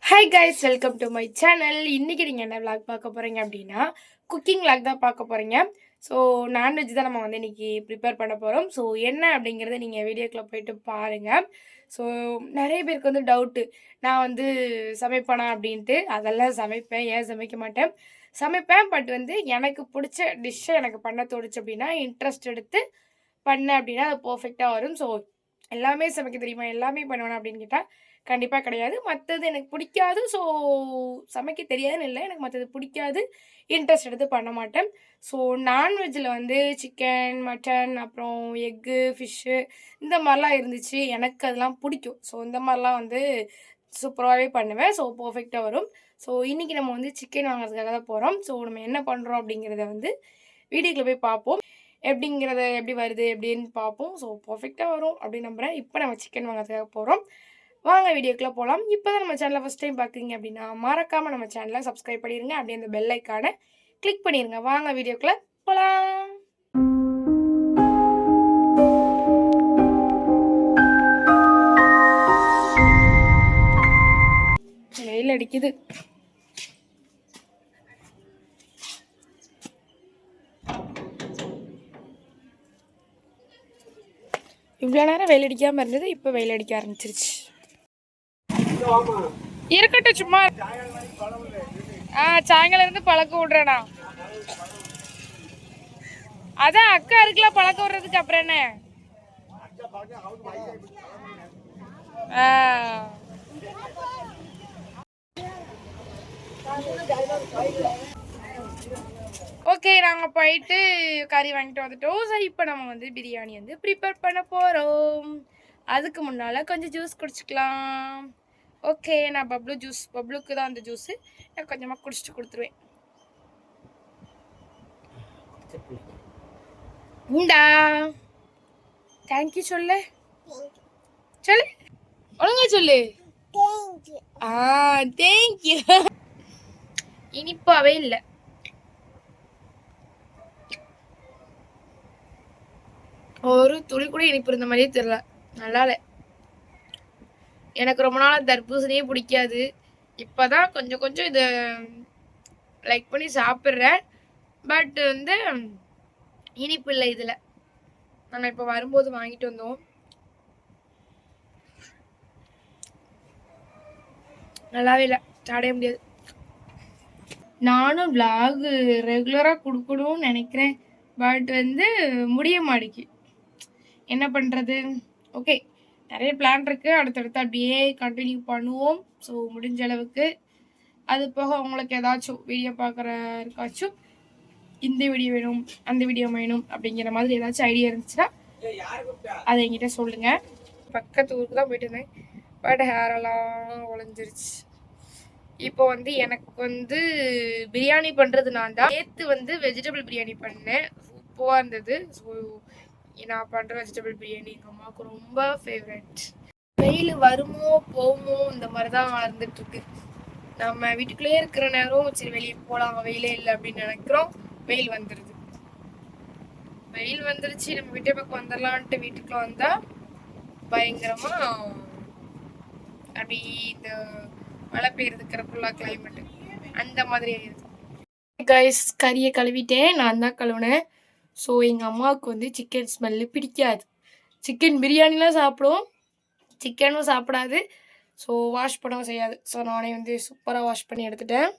Hi guys, welcome to my channel. இன்றைக்கி நீங்கள் என்ன விளாக் பார்க்க போகிறீங்க அப்படின்னா, குக்கிங் விளாக் தான் பார்க்க போகிறீங்க. ஸோ நான்வெஜ் தான் நம்ம வந்து இன்றைக்கி ப்ரிப்பேர் பண்ண போகிறோம். ஸோ என்ன அப்படிங்கிறத நீங்கள் வீடியோக்குள்ளே போயிட்டு பாருங்கள். ஸோ நிறைய பேருக்கு வந்து டவுட்டு, நான் வந்து சமைப்பேனா அப்படின்ட்டு. அதெல்லாம் சமைப்பேன், ஏன் சமைக்க மாட்டேன், சமைப்பேன். பட் வந்து எனக்கு பிடிச்ச டிஷ்ஷை எனக்கு பண்ண தோணுச்சு அப்படின்னா, இன்ட்ரெஸ்ட் எடுத்து பண்ணேன் அப்படின்னா அது பர்ஃபெக்டாக வரும். ஸோ எல்லாமே சமைக்க தெரியுமா, எல்லாமே பண்ணுவேனா அப்படின்னு கேட்டால் கண்டிப்பாக கிடையாது. மற்றது எனக்கு பிடிக்காது. ஸோ சமைக்க தெரியாதுன்னு இல்லை, எனக்கு மற்றது பிடிக்காது, இன்ட்ரெஸ்ட் எடுத்து பண்ண மாட்டேன். ஸோ நான்வெஜ்ஜில் வந்து சிக்கன், மட்டன், அப்புறம் எக்கு, ஃபிஷ்ஷு இந்த மாதிரிலாம் இருந்துச்சு. எனக்கு அதெல்லாம் பிடிக்கும். ஸோ இந்த மாதிரிலாம் வந்து சூப்பராகவே பண்ணுவேன். ஸோ பர்ஃபெக்டாக வரும். ஸோ இன்றைக்கி நம்ம வந்து சிக்கன் வாங்குறதுக்காக தான் போகிறோம். ஸோ நம்ம என்ன பண்ணுறோம் அப்படிங்கிறத வந்து வீடியோக்குள்ளே போய் பார்ப்போம். எப்படி வருது அப்படின்னு பார்ப்போம். ஸோ பர்ஃபெக்டாக வரும் அப்படின்னு நம்புகிறேன். இப்போ நம்ம சிக்கன் வாங்குறதுக்காக போகிறோம். வாங்க வீடியோக்குள்ளே போகலாம். இப்போ தான் நம்ம சேனலை ஃபஸ்ட் டைம் பார்க்குறீங்க அப்படின்னா மறக்காமல் நம்ம சேனலை சப்ஸ்கிரைப் பண்ணிடுங்க. அப்படியே அந்த பெல் ஐக்கானை கிளிக் பண்ணிடுங்க. வாங்க வீடியோக்குள்ளே போகலாம். வெயில் அடிக்குது. இவ்வளோ நேரம் வெயில் அடிக்காமல் இருந்தது, இப்போ வெயில் அடிக்க ஆரம்பிச்சிருச்சு. இருக்கட்டும், சும்மா சாயங்காலம் இருந்து பழக்கம் விடுறேண்ணா. அதான் அக்கா இருக்குல்ல பழக்கம் விடுறதுக்கு, அப்புறம் என்ன. ஓகே, நாங்கள் போயிட்டு கறி வாங்கிட்டு வந்துட்டோம். சரி, இப்போ நம்ம வந்து பிரியாணி வந்து ப்ரிப்பேர் பண்ண போகிறோம். அதுக்கு முன்னால் கொஞ்சம் ஜூஸ் குடிச்சிக்கலாம். ஓகே, நான் பப்ளுக்கு தான் அந்த ஜூஸு நான் கொஞ்சமாக குடிச்சிட்டு கொடுத்துருவேன். உண்டா, தேங்க்யூ சொல்லு சொல்லு, ஒழுங்கா சொல்லு. தேங்க்யூ. இனிப்பாவே இல்லை, ஒரு துளி கூட இனிப்பு இருந்த மாதிரியே தெரியல. நல்லா இல்லை. எனக்கு ரொம்ப நாள் தர்பூசணியே பிடிக்காது. இப்போதான் கொஞ்சம் கொஞ்சம் இதை லைக் பண்ணி சாப்பிட்றேன். பட் வந்து இனிப்பு இல்லை இதில். நாங்கள் இப்போ வரும்போது வாங்கிட்டு வந்தோம். நல்லாவே இல்லை, சாப்பிட முடியாது. நானும் விளாக் ரெகுலராக கொடுக்கணும்னு நினைக்கிறேன். பட் வந்து முடிய மாட்டேங்குது. என்ன பண்ணுறது? ஓகே, நிறைய பிளான் இருக்குது. அடுத்தடுத்து அப்படியே கண்டினியூ பண்ணுவோம். ஸோ முடிஞ்ச அளவுக்கு. அது போக உங்களுக்கு ஏதாச்சும் வீடியோ பார்க்குற இருக்காச்சும் இந்த வீடியோ வேணும், அந்த வீடியோ வேணும் அப்படிங்கிற மாதிரி ஏதாச்சும் ஐடியா இருந்துச்சுன்னா அதை என்கிட்ட சொல்லுங்கள். பக்கத்து ஊருக்கு தான் போயிட்டு இருந்தேன். பட் ஹேரெல்லாம் உழைஞ்சிருச்சு. இப்போ வந்து எனக்கு வந்து பிரியாணி பண்ணுறது நான் தான். நேற்று வந்து வெஜிடபிள் பிரியாணி பண்ணேன், சூப்பராக இருந்தது. ஸோ நான் பண்ணுற வெஜிடபிள் பிரியாணி எங்கள் அம்மாவுக்கு ரொம்ப ஃபேவரட். வெயில் வருமோ போமோ இந்த மாதிரி தான் இருந்துட்டுருக்கு. நம்ம வீட்டுக்குள்ளேயே இருக்கிற நேரம் சரி வெளியே போகலாம், வெயிலே இல்லை அப்படின்னு நினைக்கிறோம். வெயில் வந்துடுது. வெயில் வந்துருச்சு, நம்ம வீட்டை பக்கம் வந்துடலான்ட்டு வீட்டுக்குள்ள வந்தால் பயங்கரமாக அப்படி இந்த மழை பெய்யறதுக்கிறக்குள்ள கிளைமேட்டு அந்த மாதிரி ஆயிடுது. கைஸ், கறியை கழுவிட்டேன், நான் தான் கழுவினேன். ஸோ எங்கள் அம்மாவுக்கு வந்து சிக்கன் ஸ்மெல்லு பிடிக்காது. சிக்கன் பிரியாணிலாம் சாப்பிடுவோம், சிக்கனும் சாப்பிடாது. ஸோ வாஷ் பண்ணவும் செய்யாது. ஸோ நானே வந்து சூப்பராக வாஷ் பண்ணி எடுத்துட்டேன்.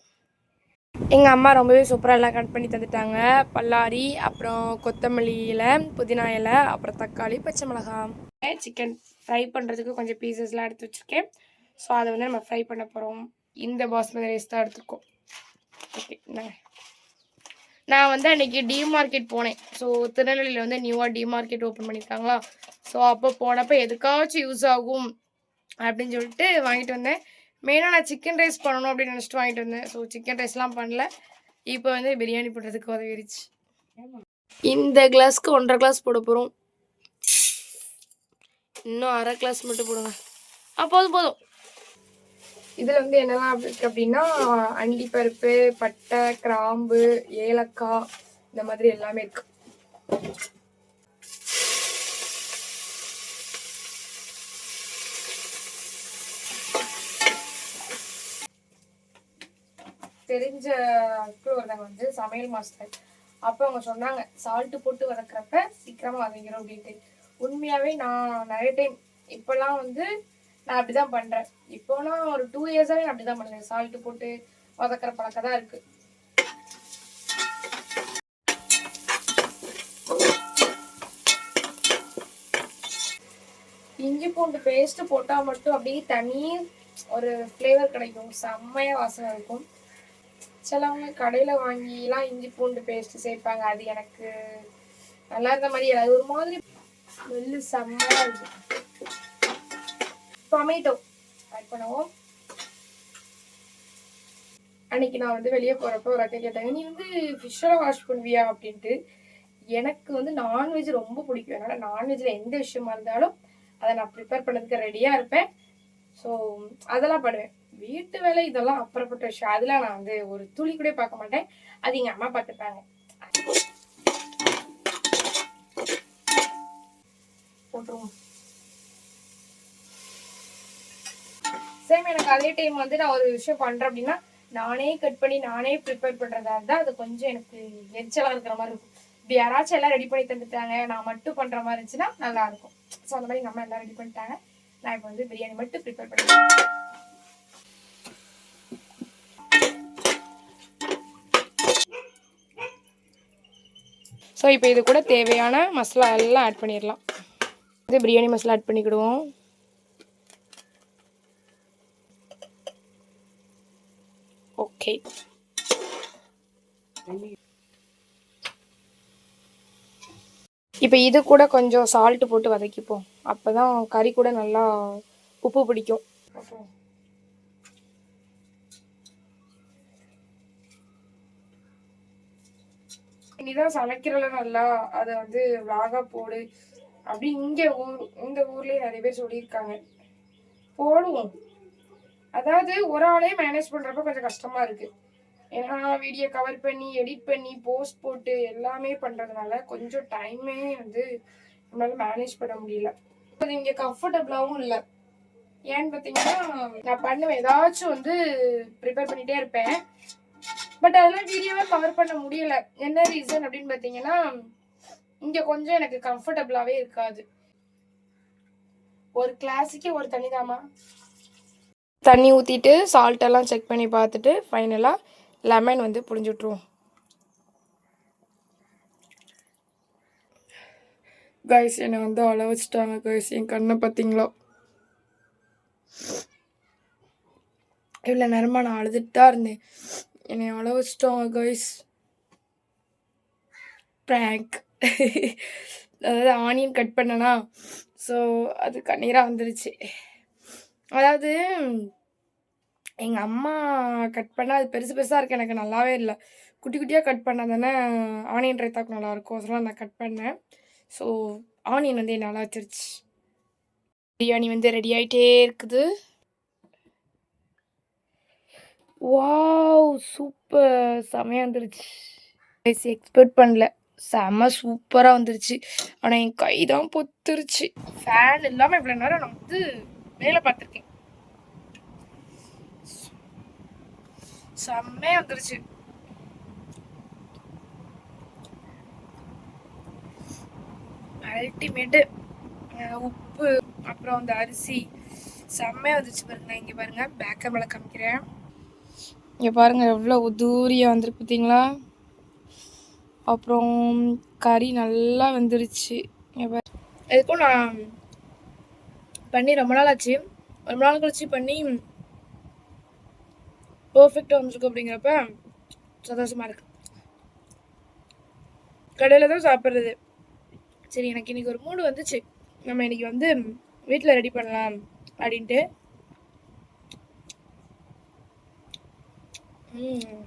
எங்கள் அம்மா ரொம்பவே சூப்பராக எல்லாம் கட் பண்ணி தந்துட்டாங்க. பல்லாரி, அப்புறம் கொத்தமல்லி இலை, புதினா இலை, அப்புறம் தக்காளி, பச்சை மிளகாய். சிக்கன் ஃப்ரை பண்ணுறதுக்கு கொஞ்சம் பீசஸ்லாம் எடுத்து வச்சுருக்கேன். ஸோ அதை வந்து நம்ம ஃப்ரை பண்ண போகிறோம். இந்த பாஸ்மதி ரைஸ் தான் எடுத்துருக்கோம். ஓகே, நான் வந்து அன்றைக்கி டிமார்க்கெட் போனேன். ஸோ திருநெல்வேலியில் வந்து நியூவாக டிமார்க்கெட் ஓப்பன் பண்ணியிருக்காங்களா. ஸோ அப்போ போனப்போ எதுக்காச்சும் யூஸ் ஆகும் அப்படின்னு சொல்லிட்டு வாங்கிட்டு வந்தேன். மெயினாக நான் சிக்கன் ரைஸ் பண்ணணும் அப்படின்னு நினச்சிட்டு வாங்கிட்டு வந்தேன். ஸோ சிக்கன் ரைஸ்லாம் பண்ணல. இப்போ வந்து பிரியாணி பண்ணுறதுக்கு உதவிடுச்சு. இந்த கிளாஸ்க்கு 1.5 கிளாஸ் போட போகிறோம். இன்னும் 1/2 கிளாஸ் மட்டும் போடுங்க. போதும். இதில் வந்து என்னெல்லாம் இருக்குது அப்படின்னா அண்டிப்பருப்பு, பட்டை, கிராம்பு, ஏலக்காய், இந்த மாதிரி எல்லாமே இருக்கு. தெரிஞ்ச ஒருத்தவங்க வந்து சமையல் மாஸ்டர். அப்போ அவங்க சொன்னாங்க சால்ட்டு போட்டு வதக்குறப்ப சீக்கிரமாக வதங்கிடும் அப்படின்ட்டு. உண்மையாகவே நான் நிறைய டைம் இப்போல்லாம் வந்து நான் அப்படிதான் பண்ணுறேன். இப்போனா ஒரு 2 இயர்ஸாகவே நான் அப்படிதான் பண்ணுறேன். சால்ட்டு போட்டு வதக்குற பழக்கம் தான் இருக்குது. இஞ்சி பூண்டு பேஸ்ட் போட்டால் மட்டும் அப்படியே தனி ஒரு ஃப்ளேவர் கிடைக்கும். செம்மையாக வாசனை இருக்கும். சிலவங்க கடையில் வாங்கிலாம் இஞ்சி பூண்டு பேஸ்ட் சேர்ப்பாங்க. அது எனக்கு நல்லா இருந்த மாதிரி அது ஒரு மாதிரி வெள்ளு செம்மையாக இருக்கும். டொமேட்டோ ஆட் பண்ணுவோம். அன்னைக்கு நான் வந்து வெளியே போகிறப்போ ஒரு அக்கா கேட்டாங்க, நீ வந்து ஃபிஷ்ஷெல்லாம் வாஷ் பண்ணுவியா அப்படின்ட்டு. எனக்கு வந்து நான்வெஜ் ரொம்ப பிடிக்கும். அதனால் நான்வெஜ்ஜில் எந்த விஷயமா இருந்தாலும் அதை நான் ப்ரிப்பேர் பண்ணதுக்கு ரெடியாக இருப்பேன். ஸோ அதெல்லாம் பண்ணுவேன். வீட்டு வேலை இதெல்லாம் அப்புறப்பட்ட விஷயம். அதெல்லாம் நான் வந்து ஒரு துளி கூட பார்க்க மாட்டேன். அது எங்கள் அம்மா பார்த்துப்பாங்க. போட்டுருவோம். சேம் எனக்கு அதே டைம் வந்து நான் ஒரு விஷயம் பண்ணுறேன் அப்படின்னா நானே கட் பண்ணி நானே ப்ரிப்பேர் பண்ணுறதா இருந்தால் அது கொஞ்சம் எனக்கு எரிச்சலாக இருக்கிற மாதிரி இருக்கும். இப்போ யாராச்சும் எல்லாம் ரெடி பண்ணி தந்துட்டாங்க, நான் மட்டும் பண்ணுற மாதிரி இருந்துச்சுன்னா நல்லாயிருக்கும். ஸோ அந்த மாதிரி எங்கள் அம்மா எல்லாம் ரெடி பண்ணிட்டாங்க. நான் இப்போ வந்து பிரியாணி மட்டும் ப்ரிப்பேர் பண்ணுவேன். ஸோ இப்போ இது கூட தேவையான மசாலா எல்லாம் ஆட் பண்ணிடலாம். இது பிரியாணி மசாலா ஆட் பண்ணிக்கிடுவோம். ஓகே, இப்போ இது கூட கொஞ்சம் சால்ட்டு போட்டு வதக்கிப்போம். அப்போ தான் கறி கூட நல்லா உப்பு பிடிக்கும். இனிதான் சமைக்கிறல நல்லா அதை வந்து விலாகா போடு அப்படி இந்த ஊர்லேயே நிறைய பேர் சொல்லியிருக்காங்க. போடுவோம். அதாவது ஒரு ஆளே மேனேஜ் பண்ணுறப்ப கொஞ்சம் கஷ்டமாக இருக்குது. ஏன்னா வீடியோ கவர் பண்ணி எடிட் பண்ணி போஸ்ட் போட்டு எல்லாமே பண்ணுறதுனால கொஞ்சம் டைமே வந்து நம்மளால மேனேஜ் பண்ண முடியல. அது இங்கே கம்ஃபர்டபுளாகவும் இல்லை. ஏன்னு பார்த்தீங்கன்னா நான் பண்ணுவேன், ஏதாச்சும் வந்து ப்ரிப்பேர் பண்ணிகிட்டே இருப்பேன். பட் அதெல்லாம் வீடியோவே கவர் பண்ண முடியல. என்ன ரீசன் அப்படின்னு பார்த்தீங்கன்னா இங்கே கொஞ்சம் எனக்கு கம்ஃபர்டபுளாகவே இருக்காது. ஒரு கிளாஸுக்கு ஒரு தண்ணிதாமா. தண்ணி ஊற்றிட்டு சால்ட்டெல்லாம் செக் பண்ணி பார்த்துட்டு ஃபைனலாக லெமன் வந்து புழிஞ்சு விட்ருவோம். கைஸ் என்னை வந்து அழ வச்சுட்டாங்க கைஸ். என் கண்ணை பார்த்தீங்களா? இவ்வளோ நேரமாக நான் அழுதுட்டு தான் இருந்தேன். என்னை அழ வச்சுட்டாங்க கைஸ். ப்ராங்க். அதாவது ஆனியன் கட் பண்ணனா, ஸோ அது கண்ணீராக வந்துருச்சு. அதாவது எங்கள் அம்மா கட் பண்ணால் அது பெருசு பெருசாக இருக்குது, எனக்கு நல்லாவே இல்லை. குட்டி குட்டியாக கட் பண்ணால் தானே ஆனியன் ரைத்தாக்கு நல்லாயிருக்கும். அதெல்லாம் நான் கட் பண்ணேன். ஸோ ஆனியன் வந்து நல்லா வச்சிருச்சு. பிரியாணி வந்து ரெடி ஆகிட்டே இருக்குது. வாவ், சூப்பர், செமையாக வந்துருச்சு. எக்ஸ்பெக்ட் பண்ணல, செம்ம சூப்பராக வந்துருச்சு. ஆனால் என் கை தான் பொத்துருச்சு. ஃபேன் இல்லாமல் இவ்வளோ நேரம் நான் வந்து வேலை பார்த்துருக்கேன். செம்மையாக வந்துருச்சு. அல்டிமேட்டு. உப்பு அப்புறம் அந்த அரிசி செம்மையாக வந்துச்சு பாருங்க. நான் இங்கே பாருங்கள் பேக் கேமரா காமிக்கிறேன். இங்கே பாருங்கள் எவ்வளோ உதூரியாக வந்துருக்கு பார்த்தீங்களா? அப்புறம் கறி நல்லா வந்துருச்சு. எதுக்கும் நான் பண்ணி ரொம்ப நாள் ஆச்சு. ரொம்ப நாள் கழிச்சு பண்ணி பர்ஃபெக்டாக வந்துருக்கு. அப்படிங்கிறப்ப சந்தோஷமாக இருக்குது. கடையில் தான் சாப்பிட்றது. சரி, எனக்கு இன்றைக்கி ஒரு மூடு வந்துச்சு, நம்ம இன்றைக்கி வந்து வீட்டில் ரெடி பண்ணலாம் அப்படின்ட்டு.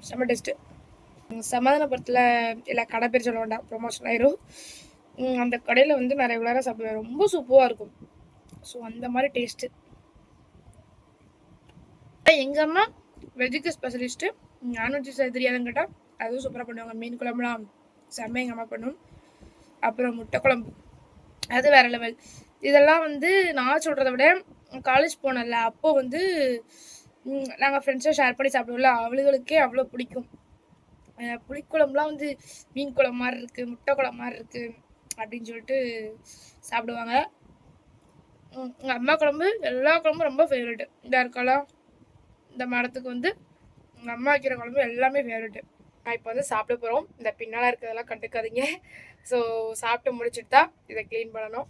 செம்ம டேஸ்ட்டு. சமாதானபுரத்தில் எல்லா கடை பேர் சொல்ல வேண்டாம், ப்ரொமோஷன் ஆயிரும். அந்த கடையில் வந்து நான் ரெகுலராக சாப்பிடுவேன். ரொம்ப சூப்பராக இருக்கும். ஸோ அந்த மாதிரி டேஸ்ட்டு. எங்கள் அம்மா வெஜ்ஜுக்கு ஸ்பெஷலிஸ்ட்டு. நான்வெஜ் செய்ய தெரியாதுன்னு கேட்டால் அதுவும் சூப்பராக பண்ணுவாங்க. மீன் குழம்புலாம் செம்ம எங்கள் அம்மா பண்ணும். அப்புறம் முட்டை குழம்பு அது வேறு லெவல். இதெல்லாம் வந்து நான் சொல்கிறத விட காலேஜ் போனேன்ல அப்போ வந்து நாங்கள் ஃப்ரெண்ட்ஸும் ஷேர் பண்ணி சாப்பிடுவோம்ல, அவளுகளுக்கே அவ்வளோ பிடிக்கும். புளிக்குழம்புலாம் வந்து மீன் குழம்பு மாதிரி இருக்குது, முட்டை குழம்பு மாதிரி இருக்குது அப்படின்னு சொல்லிட்டு சாப்பிடுவாங்க. எங்கள் அம்மா குழம்பு எல்லா குழம்பும் ரொம்ப ஃபேவரெட்டு. இந்த இருக்கலாம் இந்த மரத்துக்கு வந்து எங்கள் அம்மா வைக்கிற குழம்பு எல்லாமே ஃபேவரெட்டு. நான் இப்போ வந்து சாப்பிட போகிறோம். இந்த பின்னால் இருக்கிறதெல்லாம் கண்டுக்காதீங்க. ஸோ சாப்பிட்டு முடிச்சுட்டு தான் இதை க்ளீன் பண்ணணும்.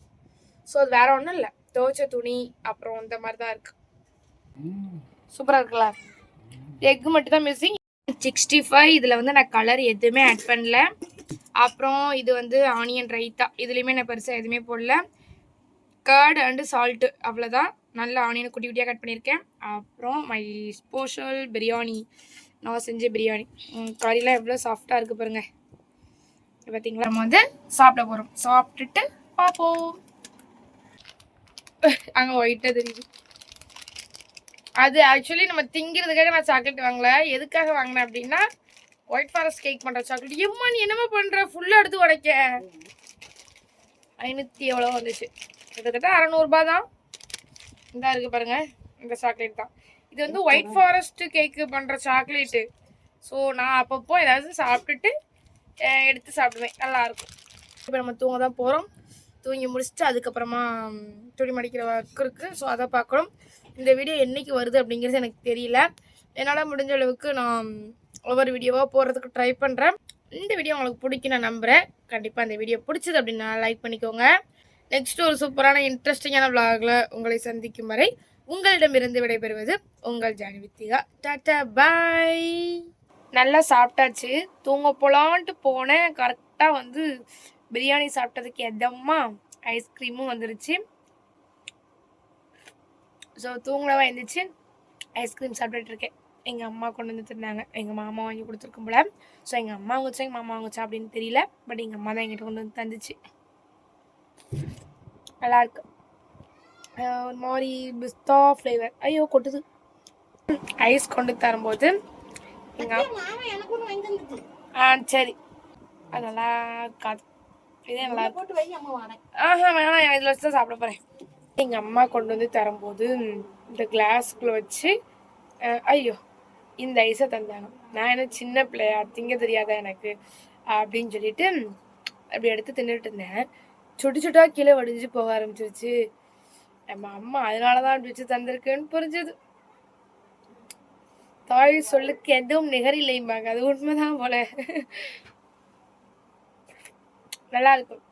ஸோ அது வேறு ஒன்றும் இல்லை, துவைச்ச துணி அப்புறம் இந்த மாதிரி தான் இருக்குது. சூப்பராக இருக்குல்ல? எக்கு மட்டும் தான் மிஸ்ஸிங். 65 இதில் வந்து நான் கலர் எதுவுமே ஆட் பண்ணல. அப்புறம் இது வந்து ஆனியன் ரைத்தா, இதுலேயுமே நான் பெருசாக எதுவுமே போடல. கர்ட் அண்டு சால்ட்டு அவ்வளோதான். நல்ல ஆனியனை குட்டி குட்டியாக கட் பண்ணியிருக்கேன். அப்புறம் மை ஸ்பெஷல் பிரியாணி, நான் செஞ்ச பிரியாணி. கறிலாம் எவ்வளோ சாஃப்டாக இருக்குது பாருங்கள். பார்த்தீங்களா? நம்ம வந்து சாப்பிட போகிறோம். சாப்பிட்டுட்டு பார்ப்போம். அங்கே ஒயிட்டாக தெரியுது. அது ஆக்சுவலி நம்ம திங்கிறதுக்காக நான் சாக்லேட் வாங்கல. எதுக்காக வாங்கினேன் அப்படின்னா, ஒயிட் ஃபாரஸ்ட் கேக் பண்ணுற சாக்லேட். எம்மா நீ என்னமா பண்ணுற? ஃபுல்லாக எடுத்து உடைக்க. 500 எவ்வளோ வந்துச்சு, கிட்டத்தட்ட 600 தான். இந்த இருக்குது பாருங்கள், இந்த சாக்லேட் தான். இது வந்து ஒயிட் ஃபாரஸ்ட் கேக்கு பண்ணுற சாக்லேட்டு. ஸோ நான் அப்பப்போ ஏதாவது சாப்பிட்டுட்டு எடுத்து சாப்பிடுவேன், நல்லாயிருக்கும். இப்போ நம்ம தூங்க தான் போகிறோம். தூங்கி முடிச்சுட்டு அதுக்கப்புறமா துணி மடிக்கிற ஒர்க் இருக்குது. ஸோ அதை பார்க்கணும். இந்த வீடியோ என்றைக்கு வருது அப்படிங்கிறது எனக்கு தெரியல. என்னால் முடிஞ்ச அளவுக்கு நான் ஒவ்வொரு வீடியோவாக போடுறதுக்கு ட்ரை பண்ணுறேன். இந்த வீடியோ உங்களுக்கு பிடிக்கும் நான் நம்புகிறேன். கண்டிப்பாக இந்த வீடியோ பிடிச்சது அப்படின்னா லைக் பண்ணிக்கோங்க. நெக்ஸ்ட் ஒரு சூப்பரான இன்ட்ரெஸ்டிங்கான விளாகில் உங்களை சந்திக்கும் வரை உங்களிடமிருந்து விடைபெறுவது உங்கள் ஜான்வித்திகா. டாட்டா பாய். நல்லா சாப்பிட்டாச்சு, தூங்க போகலான்ட்டு போனேன். கரெக்டாக வந்து பிரியாணி சாப்பிட்டதுக்கு எதம்மா ஐஸ்கிரீமும் வந்துருச்சு. ஸோ தூங்கலவா எழுந்திரிச்சு ஐஸ்கிரீம் சாப்பிட்டுருக்கேன். எங்கள் அம்மா கொண்டு வந்து தந்தாங்க, எங்கள் மாமா வாங்கி கொடுத்துருக்கும் போல. ஸோ எங்கள் அம்மா வாங்குச்சா எங்கள் மாமா வாங்குச்சா அப்படின்னு தெரியல, பட் எங்கள் அம்மா தான் எங்கிட்ட கொண்டு வந்து தந்துச்சு. நல்லாயிருக்கு, ஒரு மாதிரி பிஸ்தா ஃப்ளேவர். ஐயோ கொட்டுது. ஐஸ் கொண்டு தரும்போது எங்கள் சரி, அது நல்லா இருக்காது. இதே நல்லா போட்டு வை. வேணாம், இதில் வச்சு தான் சாப்பிட போகிறேன். எங்கள் அம்மா கொண்டு வந்து தரும்போது இந்த கிளாஸ்க்குள்ளே வச்சு ஐயோ இந்த ஐஸை தந்தாங்க. நான் என்ன சின்ன பிள்ளையா, திங்க தெரியாதா எனக்கு அப்படின்னு சொல்லிட்டு அப்படி எடுத்து தின்னுட்டு இருந்தேன். சுட்டு சுட்டா கீழே வடிஞ்சு போக ஆரம்பிச்சிருச்சு. நம்ம அம்மா அதனால தான் அப்படி வச்சு தந்திருக்குன்னு புரிஞ்சுது. தாய் சொல்லுக்கு எதுவும் நிகரில்லைம்பாங்க, அது உண்மைதான் போல. நல்லா இருக்கும்.